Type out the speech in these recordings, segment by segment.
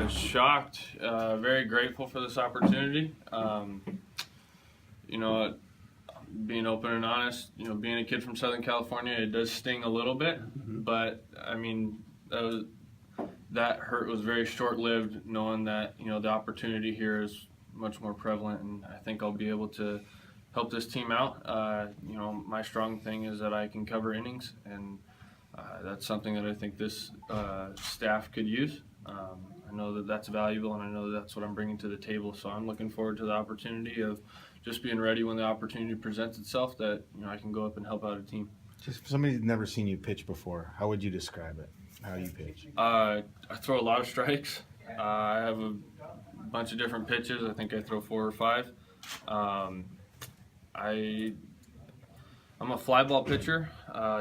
Shocked, very grateful for this opportunity. You know, being open and honest, you know, being a kid from Southern California, it does sting a little bit, but I mean, that hurt was very short-lived, knowing that, you know, the opportunity here is much more prevalent, and I think I'll be able to help this team out. You know, my strong thing is that I can cover innings, and that's something that I think this staff could use. I know that that's valuable, and I know that that's what I'm bringing to the table, so I'm looking forward to the opportunity of just being ready when the opportunity presents itself, that, you know, I can go up and help out a team. Just for somebody who's never seen you pitch before, how would you describe it, how you pitch? I throw a lot of strikes. I have a bunch of different pitches. I think I throw 4 or 5. I'm a fly ball pitcher.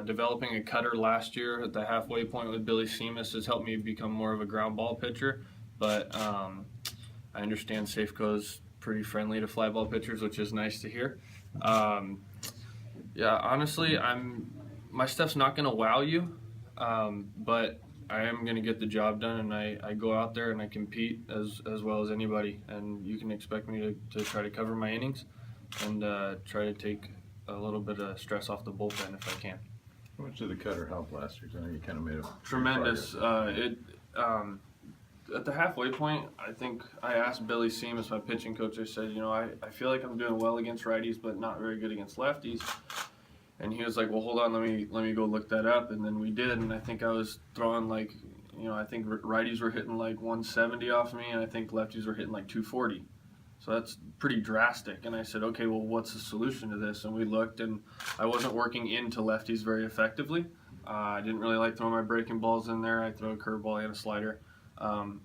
Developing a cutter last year at the halfway point with Billy Seamus has helped me become more of a ground ball pitcher, but I understand Safeco's pretty friendly to fly ball pitchers, which is nice to hear. Yeah, honestly, my stuff's not going to wow you, but I am going to get the job done, and I go out there and I compete as well as anybody, and you can expect me to try to cover my innings and try to take a little bit of stress off the bullpen if I can. How much did the cutter help last year? 'Cause I know you kind of made a Tremendous. At the halfway point, I think I asked Billy Seamus, my pitching coach, I said, you know, I feel like I'm doing well against righties, but not very good against lefties. And he was like, well, hold on, let me go look that up. And then we did, and I think I was throwing like, you know, I think righties were hitting like 170 off me, and I think lefties were hitting like 240. So that's pretty drastic. And I said, okay, well, what's the solution to this? And we looked, and I wasn't working into lefties very effectively. I didn't really like throwing my breaking balls in there. I throw a curveball and a slider.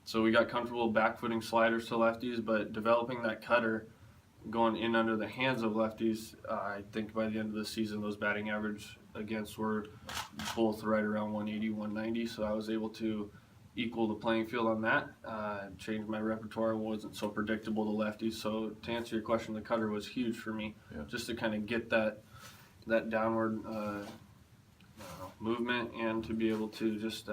So we got comfortable back-footing sliders to lefties, but developing that cutter going in under the hands of lefties, I think by the end of the season, those batting average against were both right around 180, 190. So I was able to equal the playing field on that, changed my repertoire, wasn't so predictable to lefties. So to answer your question, the cutter was huge for me, just to kind of get that downward movement, and to be able to just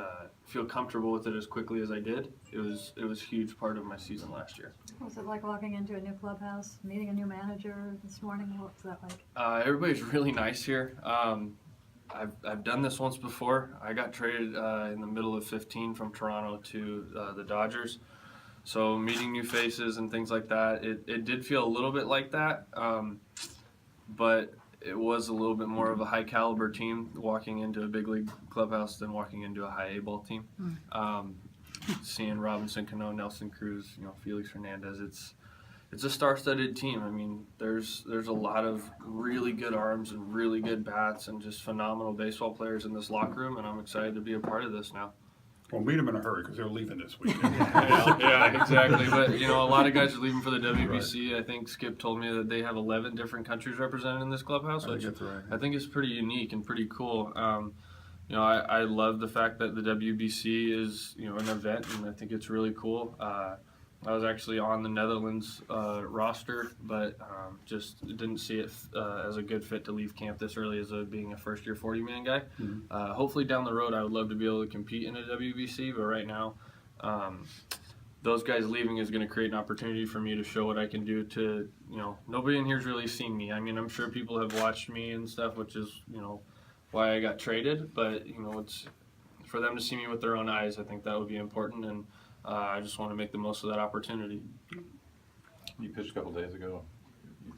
feel comfortable with it as quickly as I did. It was a huge part of my season last year. What was it like walking into a new clubhouse, meeting a new manager this morning? What was that like? Everybody's really nice here. I've done this once before. I got traded in the middle of 15 from Toronto to the Dodgers. So meeting new faces and things like that, it did feel a little bit like that, but it was a little bit more of a high caliber team walking into a big league clubhouse than walking into a high A ball team. Seeing Robinson Cano, Nelson Cruz, you know, Felix Hernandez, it's a star-studded team. I mean, there's a lot of really good arms and really good bats and just phenomenal baseball players in this locker room, and I'm excited to be a part of this now. Well, meet them in a hurry because they're leaving this weekend. Yeah, exactly. But, you know, a lot of guys are leaving for the WBC. Right. I think Skip told me that they have 11 different countries represented in this clubhouse, which I think is pretty unique and pretty cool. You know, I love the fact that the WBC is, you know, an event, and I think it's really cool. I was actually on the Netherlands roster, but just didn't see it as a good fit to leave camp this early as being a first-year 40-man guy. Hopefully down the road I would love to be able to compete in a WBC, but right now those guys leaving is going to create an opportunity for me to show what I can do to, you know, nobody in here's really seen me. I mean, I'm sure people have watched me and stuff, which is, you know, why I got traded, but, you know, it's for them to see me with their own eyes. I think that would be important, and I just want to make the most of that opportunity. You pitched a couple days ago.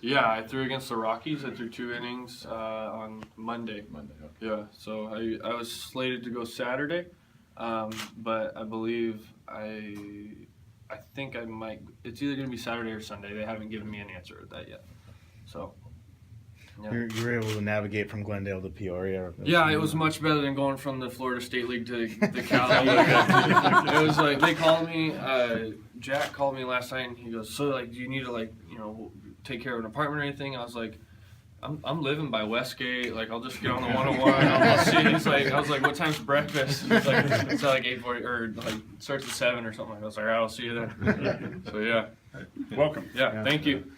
Yeah, I threw against the Rockies. I threw 2 innings on Monday. Okay. Yeah, so I was slated to go Saturday, but I believe I think I might. It's either going to be Saturday or Sunday. They haven't given me an answer at that yet. So. Yeah. You were able to navigate from Glendale to Peoria. Yeah, it was much better than going from the Florida State League to the Cal League. It was like, they called me, Jack called me last night, and he goes, so, like, do you need to, like, you know, take care of an apartment or anything? I was like, I'm living by Westgate, like, I'll just get on the 101, I'll see. He's like, I was like, what time's breakfast? It's like, it's like 8:40, or like, starts at 7 or something. I was like, all right, I'll see you then. So, yeah. Welcome. Yeah, thank you.